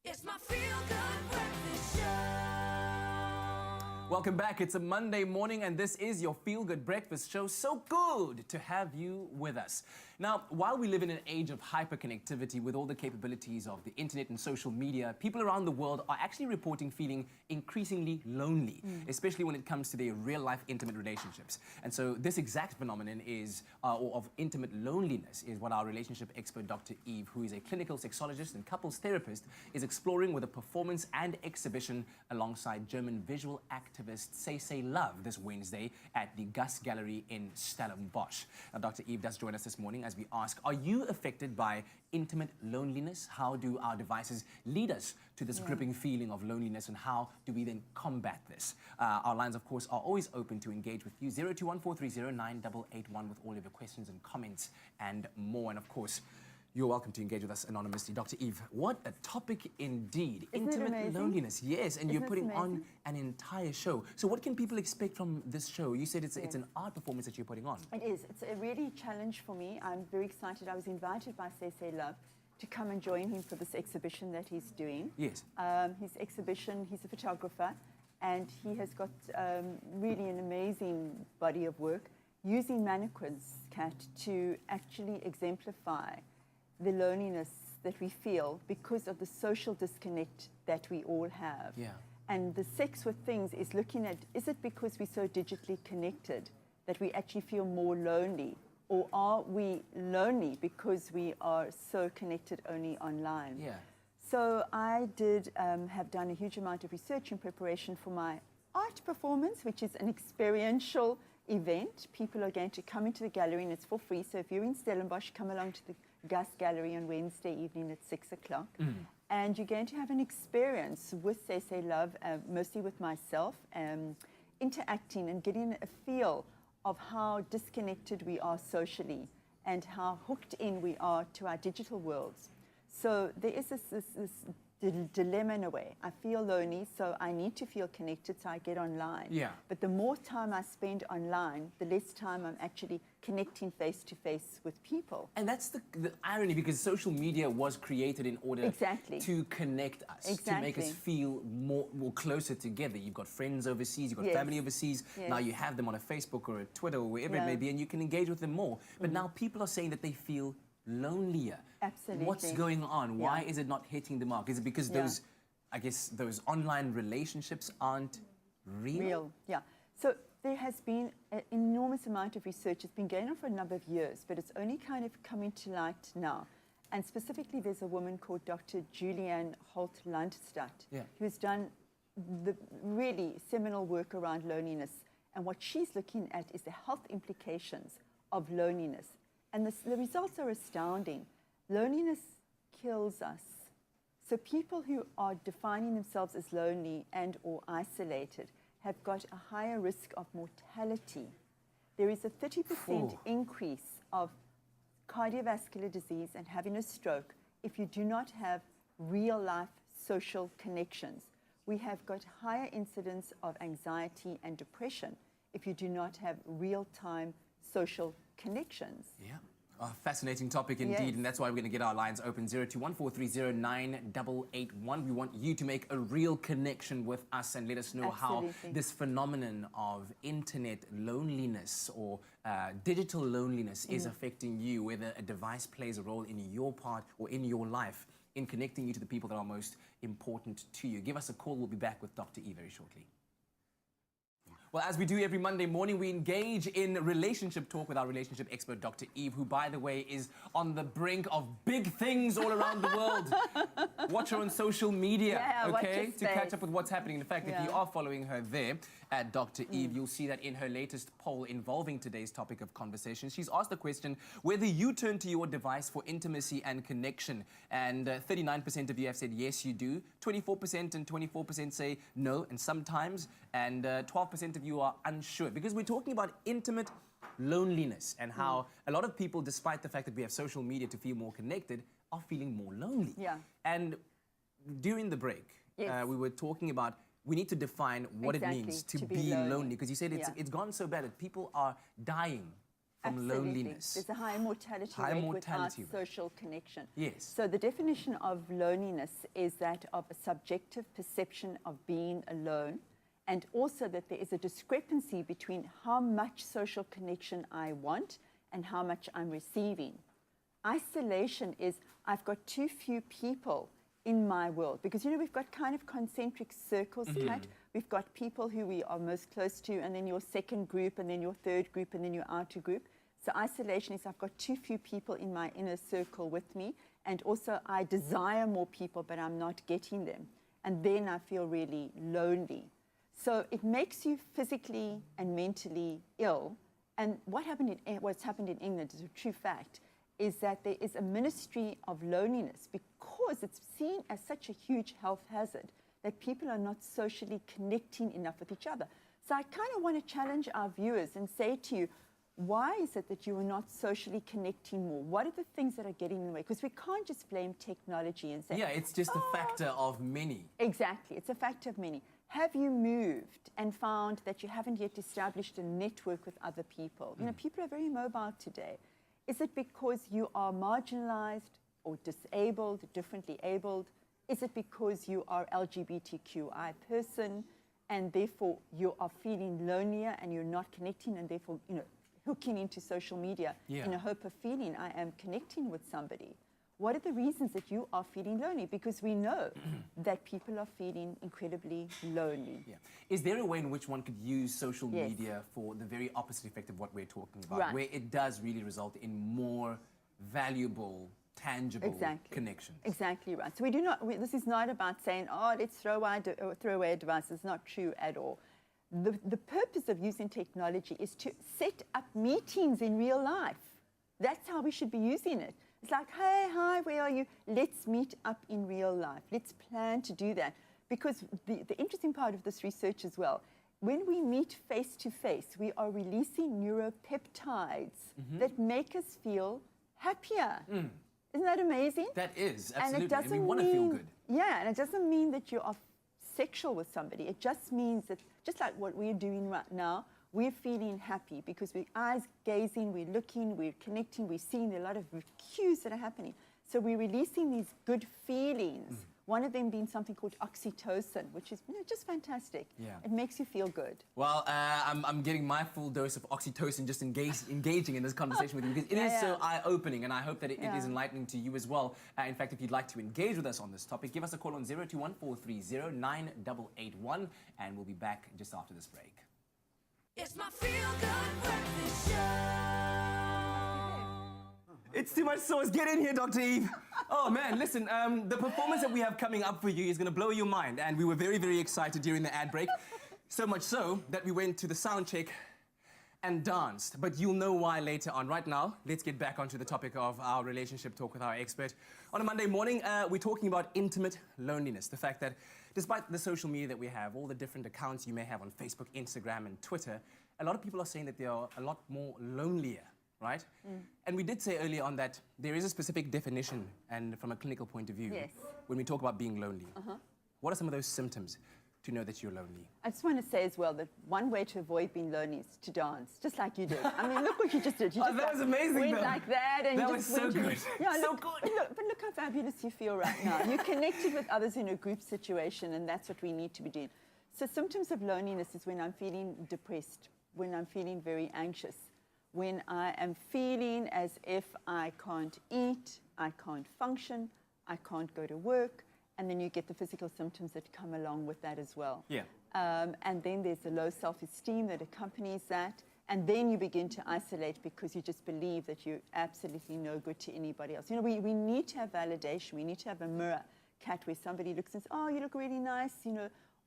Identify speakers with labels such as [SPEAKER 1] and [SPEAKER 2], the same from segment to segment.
[SPEAKER 1] It's my feel-good breakfast show.
[SPEAKER 2] Welcome back. It's a Monday morning and this is your Feel Good Breakfast Show. So good to have you with us. Now, while we live in an age of hyperconnectivity with all the capabilities of the internet and social media, people around the world are actually reporting feeling increasingly lonely, especially when it comes to their real-life intimate relationships. And so this exact phenomenon is, or of intimate loneliness, is what our relationship expert, Dr. Eve, who is a clinical sexologist and couples therapist, is exploring with a performance and exhibition alongside German visual activist SaySay.Love this Wednesday at the GUS Gallery in Stellenbosch. Now, Dr. Eve does join us this morning as we ask, are you affected by intimate loneliness? How do our devices lead us to this gripping feeling of loneliness, and how do we then combat this? Our lines, of course, are always open to engage with you. 0214309881 with all of your questions and comments and more. And of course, you're welcome to engage with us anonymously. Dr. Eve, what a topic indeed.
[SPEAKER 3] Isn't
[SPEAKER 2] Intimate loneliness, yes, and you're putting on
[SPEAKER 3] amazing?
[SPEAKER 2] an entire show. So what can people expect from this show? You said it's an art performance that you're putting on.
[SPEAKER 3] It is. It's a really challenge for me. I'm very excited. I was invited by SaySay.Love to come and join him for this exhibition that he's doing.
[SPEAKER 2] Yes.
[SPEAKER 3] His exhibition, he's a photographer, and he has got really an amazing body of work using mannequins, Kat, to actually exemplify the loneliness that we feel because of the social disconnect that we all have.
[SPEAKER 2] Yeah.
[SPEAKER 3] And the sex with things is looking at, is it because we're so digitally connected that we actually feel more lonely? Or are we lonely because we are so connected only online?
[SPEAKER 2] Yeah.
[SPEAKER 3] So I did have done a huge amount of research in preparation for my art performance, which is an experiential event. People are going to come into the gallery and it's for free. So if you're in Stellenbosch, come along to the GUS Gallery on Wednesday evening at 6 o'clock. And you're going to have an experience with SaySay.Love, mostly with myself, interacting and getting a feel of how disconnected we are socially and how hooked in we are to our digital worlds. So there is this dilemma in a way. I feel lonely, so I need to feel connected, so I get online.
[SPEAKER 2] Yeah.
[SPEAKER 3] But the more time I spend online, the less time I'm actually connecting face-to-face with people.
[SPEAKER 2] And that's the irony, because social media was created in order to connect us, to make us feel more closer together. You've got friends overseas, you've got family overseas. Now you have them on a Facebook or a Twitter or wherever it may be, and you can engage with them more. But now people are saying that they feel lonelier.
[SPEAKER 3] Absolutely.
[SPEAKER 2] What's going on? Why is it not hitting the mark? Is it because those, I guess, those online relationships aren't real?
[SPEAKER 3] Yeah. So there has been an enormous amount of research. It's been going on for a number of years, but it's only kind of coming to light now. And specifically, there's a woman called Dr. Julianne Holt-Landstad, who has done the really seminal work around loneliness. And what she's looking at is the health implications of loneliness. And the results are astounding. Loneliness kills us. So people who are defining themselves as lonely and or isolated have got a higher risk of mortality. There is a 30% increase of cardiovascular disease and having a stroke if you do not have real-life social connections. We have got higher incidence of anxiety and depression if you do not have real-time social connections.
[SPEAKER 2] Yeah. A fascinating topic indeed, and that's why we're going to get our lines open. 0214309881. We want you to make a real connection with us and let us know how this phenomenon of internet loneliness or digital loneliness is affecting you, whether a device plays a role in your part or in your life in connecting you to the people that are most important to you. Give us a call. We'll be back with Dr. E very shortly. Well, as we do every Monday morning, we engage in relationship talk with our relationship expert, Dr. Eve, who, by the way, is on the brink of big things all around the world. Watch her on social media, okay, to catch up with what's happening. In fact, if you are following her there at Dr. Eve, you'll see that in her latest poll involving today's topic of conversation, she's asked the question whether you turn to your device for intimacy and connection. And 39% of you have said yes, you do. 24% and 24% say no, and sometimes. And 12% of you are unsure, because we're talking about intimate loneliness and how a lot of people, despite the fact that we have social media to feel more connected, are feeling more lonely. And during the break, we were talking about we need to define what it means to be lonely, because you said it's gone so bad that people are dying from
[SPEAKER 3] Absolutely.
[SPEAKER 2] loneliness.
[SPEAKER 3] There's a high mortality
[SPEAKER 2] High
[SPEAKER 3] rate
[SPEAKER 2] mortality
[SPEAKER 3] without
[SPEAKER 2] rate.
[SPEAKER 3] social connection.
[SPEAKER 2] Yes.
[SPEAKER 3] So the definition of loneliness is that of a subjective perception of being alone, and also that there is a discrepancy between how much social connection I want and how much I'm receiving. Isolation is I've got too few people in my world, because we've got kind of concentric circles, Kat. We've got people who we are most close to, and then your second group, and then your third group, and then your outer group. So isolation is I've got too few people in my inner circle with me, and also I desire more people, but I'm not getting them. And then I feel really lonely. So it makes you physically and mentally ill. And what's happened in England is a true fact, is that there is a ministry of loneliness because it's seen as such a huge health hazard that people are not socially connecting enough with each other. So I kind of want to challenge our viewers and say to you, why is it that you are not socially connecting more? What are the things that are getting in the way? Because we can't just blame technology and say,
[SPEAKER 2] Yeah, it's just a factor of many.
[SPEAKER 3] exactly, it's a factor of many. Have you moved and found that you haven't yet established a network with other people? People are very mobile today. Is it because you are marginalized or disabled, differently abled? Is it because you are LGBTQI person and therefore you are feeling lonelier and you're not connecting and therefore, hooking into social media in a hope of feeling I am connecting with somebody? What are the reasons that you are feeling lonely? Because we know that people are feeling incredibly lonely.
[SPEAKER 2] Yeah. Is there a way in which one could use social
[SPEAKER 3] Yes.
[SPEAKER 2] media for the very opposite effect of what we're talking about,
[SPEAKER 3] Right.
[SPEAKER 2] where it does really result in more valuable, tangible connections?
[SPEAKER 3] Exactly right. So this is not about saying, let's throw away a device. It's not true at all. The purpose of using technology is to set up meetings in real life. That's how we should be using it. It's like, hey, hi, where are you? Let's meet up in real life. Let's plan to do that. Because the interesting part of this research as well, when we meet face to face, we are releasing neuropeptides that make us feel happier. Isn't that amazing?
[SPEAKER 2] That is,
[SPEAKER 3] And
[SPEAKER 2] absolutely.
[SPEAKER 3] it doesn't
[SPEAKER 2] we want to feel good.
[SPEAKER 3] Yeah, and it doesn't mean that you are sexual with somebody. It just means that, just like what we're doing right now, we're feeling happy because we're eyes gazing, we're looking, we're connecting, we're seeing a lot of cues that are happening. So we're releasing these good feelings. One of them being something called oxytocin, which is just fantastic.
[SPEAKER 2] Yeah.
[SPEAKER 3] It makes you feel good.
[SPEAKER 2] Well, I'm getting my full dose of oxytocin just engaging in this conversation with you, because it is so eye-opening, and I hope that it is enlightening to you as well. In fact, if you'd like to engage with us on this topic, give us a call on 021-430-9881, and we'll be back just after this break.
[SPEAKER 1] It's my feel-good breakfast show.
[SPEAKER 2] It's too much sauce. Get in here, Dr. Eve. Oh, man, listen, the performance that we have coming up for you is going to blow your mind, and we were very, very excited during the ad break. So much so that we went to the sound check and danced. But you'll know why later on. Right now, let's get back onto the topic of our relationship talk with our expert. On a Monday morning, we're talking about intimate loneliness. The fact that despite the social media that we have, all the different accounts you may have on Facebook, Instagram, and Twitter, a lot of people are saying that they are a lot more lonelier, right? And we did say earlier on that there is a specific definition, and from a clinical point of view, when we talk about being lonely, what are some of those symptoms to know that you're lonely?
[SPEAKER 3] I just want to say as well that one way to avoid being lonely is to dance, just like you did. I mean, look what you just did. You just
[SPEAKER 2] that was amazing,
[SPEAKER 3] went
[SPEAKER 2] though.
[SPEAKER 3] like that, and
[SPEAKER 2] That
[SPEAKER 3] you
[SPEAKER 2] was
[SPEAKER 3] just
[SPEAKER 2] so
[SPEAKER 3] went to-
[SPEAKER 2] good.
[SPEAKER 3] Yeah,
[SPEAKER 2] So
[SPEAKER 3] look,
[SPEAKER 2] good.
[SPEAKER 3] But look how fabulous you feel right now. You're connected with others in a group situation, and that's what we need to be doing. So symptoms of loneliness is when I'm feeling depressed, when I'm feeling very anxious, when I am feeling as if I can't eat, I can't function, I can't go to work, and then you get the physical symptoms that come along with that as well.
[SPEAKER 2] Yeah.
[SPEAKER 3] And then there's a low self-esteem that accompanies that. And then you begin to isolate because you just believe that you're absolutely no good to anybody else. We need to have validation. We need to have a mirror, Kat, where somebody looks and says, oh, you look really nice,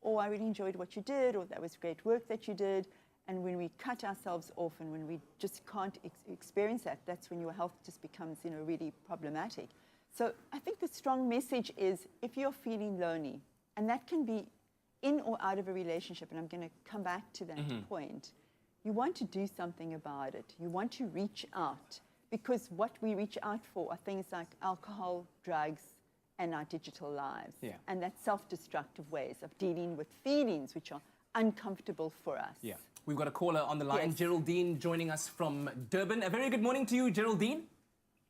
[SPEAKER 3] or I really enjoyed what you did, or that was great work that you did. And when we cut ourselves off and when we just can't experience that, that's when your health just becomes, really problematic. So I think the strong message is if you're feeling lonely, and that can be in or out of a relationship, and I'm going to come back to that point, you want to do something about it. You want to reach out, because what we reach out for are things like alcohol, drugs, and our digital lives.
[SPEAKER 2] Yeah.
[SPEAKER 3] And that's self-destructive ways of dealing with feelings which are uncomfortable for us.
[SPEAKER 2] Yeah. We've got a caller on the line,
[SPEAKER 3] Yes.
[SPEAKER 2] Geraldine, joining us from Durban. A very good morning to you, Geraldine.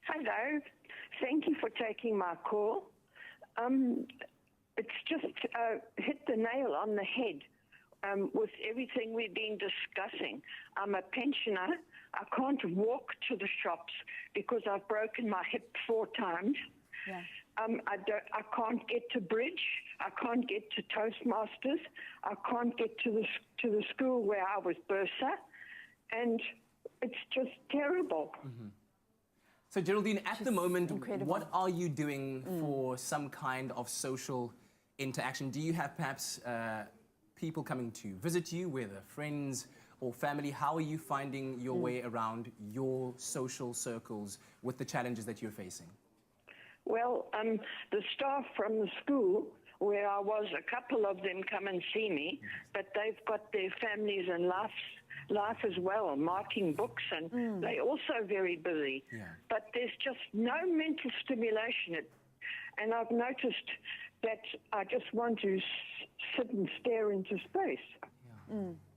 [SPEAKER 4] Hello. Thank you for taking my call. It's just hit the nail on the head with everything we've been discussing. I'm a pensioner. I can't walk to the shops because I've broken my hip 4 times.
[SPEAKER 3] Yeah.
[SPEAKER 4] I can't get to bridge. I can't get to Toastmasters. I can't get to the school where I was bursar, and it's just terrible.
[SPEAKER 2] So, Geraldine, at the moment,
[SPEAKER 3] incredible.
[SPEAKER 2] what are you doing for some kind of social interaction? Do you have perhaps people coming to visit you, whether friends or family? How are you finding your way around your social circles with the challenges that you're facing?
[SPEAKER 4] Well, the staff from the school where I was, a couple of them come and see me, but they've got their families and life as well, marking books, and they're also very busy.
[SPEAKER 2] Yeah.
[SPEAKER 4] But there's just no mental stimulation. And I've noticed that I just want to sit and stare into space.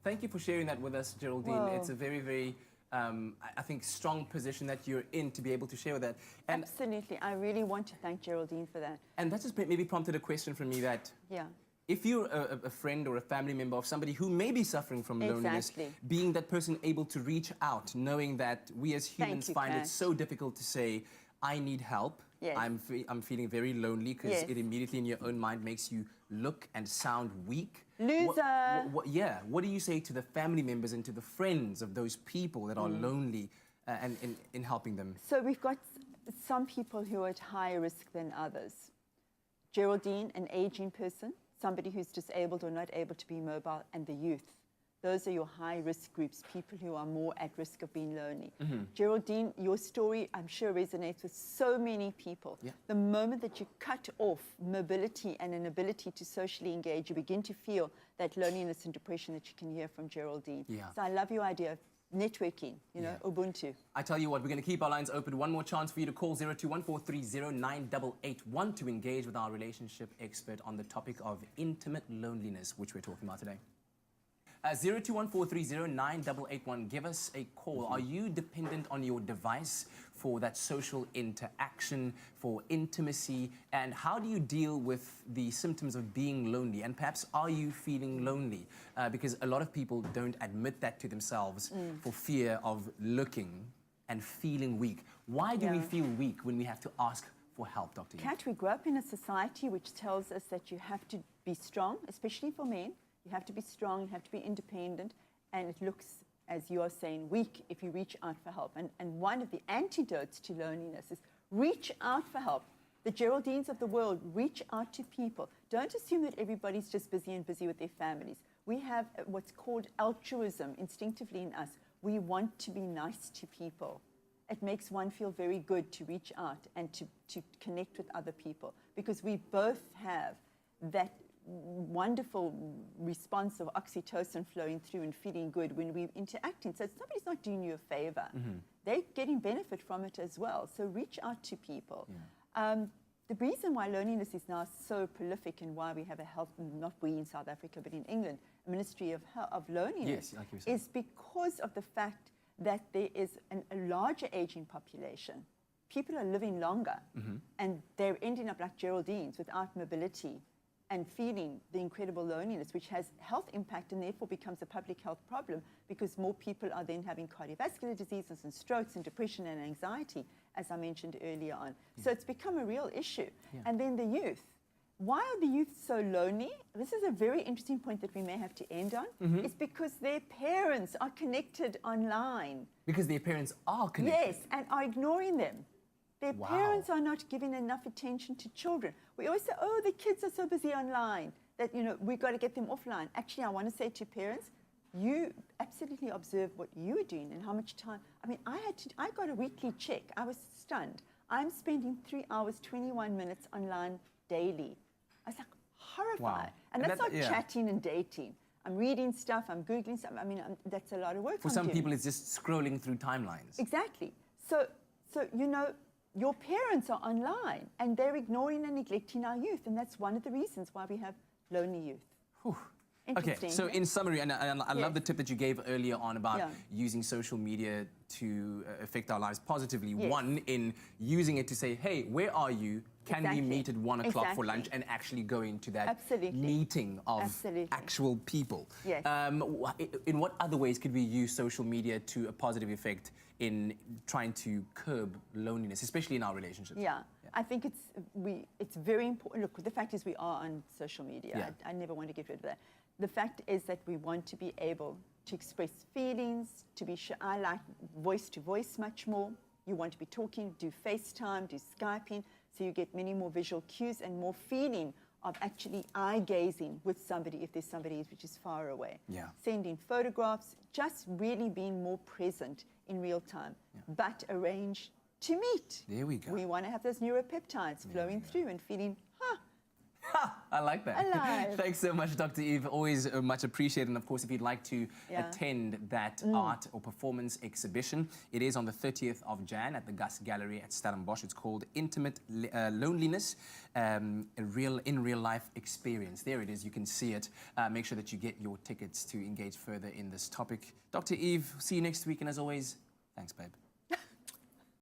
[SPEAKER 2] Thank you for sharing that with us, Geraldine.
[SPEAKER 3] Whoa.
[SPEAKER 2] It's a very, very, I think, strong position that you're in to be able to share with that. And,
[SPEAKER 3] Absolutely. I really want to thank Geraldine for that.
[SPEAKER 2] and that just maybe prompted a question from me that
[SPEAKER 3] Yeah.
[SPEAKER 2] if you're a friend or a family member of somebody who may be suffering from loneliness,
[SPEAKER 3] Exactly.
[SPEAKER 2] being that person able to reach out, knowing that we as humans
[SPEAKER 3] you,
[SPEAKER 2] find it
[SPEAKER 3] Kat.
[SPEAKER 2] so difficult to say, I need help,
[SPEAKER 3] Yes.
[SPEAKER 2] I'm feeling very lonely, because
[SPEAKER 3] Yes.
[SPEAKER 2] it immediately in your own mind makes you look and sound weak.
[SPEAKER 3] Loser.
[SPEAKER 2] What do you say to the family members and to the friends of those people that are lonely and in helping them?
[SPEAKER 3] So we've got some people who are at higher risk than others. Geraldine, an aging person, somebody who's disabled or not able to be mobile, and the youth. Those are your high-risk groups, people who are more at risk of being lonely. Geraldine, your story, I'm sure, resonates with so many people.
[SPEAKER 2] Yeah.
[SPEAKER 3] The moment that you cut off mobility and an ability to socially engage, you begin to feel that loneliness and depression that you can hear from Geraldine.
[SPEAKER 2] Yeah.
[SPEAKER 3] So I love your idea of networking, you know,
[SPEAKER 2] Yeah.
[SPEAKER 3] Ubuntu.
[SPEAKER 2] I tell you what, we're going to keep our lines open. One more chance for you to call 0214309881 to engage with our relationship expert on the topic of intimate loneliness, which we're talking about today. 0214309881. Give us a call. Are you dependent on your device for that social interaction, for intimacy? And how do you deal with the symptoms of being lonely? And perhaps are you feeling lonely? Because a lot of people don't admit that to themselves for fear of looking and feeling weak. Why do we
[SPEAKER 3] Yeah.
[SPEAKER 2] feel weak when we have to ask for help, Dr. Yin?
[SPEAKER 3] Kat, we grow up in a society which tells us that you have to be strong, especially for men. You have to be strong, you have to be independent, and it looks, as you are saying, weak if you reach out for help. And one of the antidotes to loneliness is reach out for help. The Geraldines of the world, reach out to people. Don't assume that everybody's just busy with their families. We have what's called altruism instinctively in us. We want to be nice to people. It makes one feel very good to reach out and to connect with other people, because we both have that wonderful response of oxytocin flowing through and feeling good when we're interacting. So somebody's not doing you a favor. They're getting benefit from it as well. So reach out to people. The reason why loneliness is now so prolific and why we have a health, not we in South Africa, but in England, a ministry of loneliness,
[SPEAKER 2] Yes, like you said.
[SPEAKER 3] is because of the fact that there is a larger aging population. People are living longer, and they're ending up like Geraldines without mobility and feeling the incredible loneliness, which has health impact and therefore becomes a public health problem, because more people are then having cardiovascular diseases and strokes and depression and anxiety, as I mentioned earlier on. So it's become a real issue. And then the youth. Why are the youth so lonely? This is a very interesting point that we may have to end on. It's because their parents are connected online.
[SPEAKER 2] Because their parents are connected.
[SPEAKER 3] Yes, and are ignoring them. Their
[SPEAKER 2] Wow.
[SPEAKER 3] parents are not giving enough attention to children. We always say, oh, the kids are so busy online that, you know, we've got to get them offline. Actually, I want to say to parents, you absolutely observe what you are doing and how much time. I mean, I got a weekly check. I was stunned. I'm spending 3 hours, 21 minutes online daily. I was like horrified.
[SPEAKER 2] Wow.
[SPEAKER 3] And
[SPEAKER 2] And
[SPEAKER 3] that's
[SPEAKER 2] that-
[SPEAKER 3] not
[SPEAKER 2] yeah.
[SPEAKER 3] chatting and dating. I'm reading stuff, I'm Googling stuff. I mean, that's a lot of work.
[SPEAKER 2] For
[SPEAKER 3] I'm
[SPEAKER 2] some
[SPEAKER 3] doing.
[SPEAKER 2] people, it's just scrolling through timelines.
[SPEAKER 3] Exactly. So you know, your parents are online and they're ignoring and neglecting our youth, and that's one of the reasons why we have lonely youth.
[SPEAKER 2] Whew. Okay,
[SPEAKER 3] interesting.
[SPEAKER 2] so in summary, and I love
[SPEAKER 3] Yes.
[SPEAKER 2] the tip that you gave earlier on about
[SPEAKER 3] Yeah.
[SPEAKER 2] using social media to affect our lives positively.
[SPEAKER 3] Yes.
[SPEAKER 2] One, in using it to say, hey, where are you? Can we
[SPEAKER 3] Exactly.
[SPEAKER 2] meet at 1 o'clock for lunch,
[SPEAKER 3] Exactly.
[SPEAKER 2] and actually go into that
[SPEAKER 3] Absolutely.
[SPEAKER 2] meeting of
[SPEAKER 3] Absolutely.
[SPEAKER 2] actual people?
[SPEAKER 3] Yes.
[SPEAKER 2] In what other ways could we use social media to a positive effect in trying to curb loneliness, especially in our relationships?
[SPEAKER 3] Yeah, I think it's very important. Look, the fact is we are on social media.
[SPEAKER 2] Yeah.
[SPEAKER 3] I never want to get rid of that. The fact is that we want to be able to express feelings, to be sure. I like voice to voice much more. You want to be talking, do FaceTime, do Skyping, so you get many more visual cues and more feeling of actually eye gazing with somebody if there's somebody which is far away.
[SPEAKER 2] Yeah.
[SPEAKER 3] Sending photographs, just really being more present in real time, but arrange to meet.
[SPEAKER 2] There we go.
[SPEAKER 3] We want to have those neuropeptides flowing through and feeling,
[SPEAKER 2] I like that.
[SPEAKER 3] Alive.
[SPEAKER 2] Thanks so much, Dr. Eve. Always much appreciated. And of course, if you'd like to attend that art or performance exhibition, it is on the 30th of Jan at the GUS Gallery at Stellenbosch. It's called Intimate Loneliness, a real life experience. There it is. You can see it. Make sure that you get your tickets to engage further in this topic. Dr. Eve, see you next week. And as always, thanks, babe.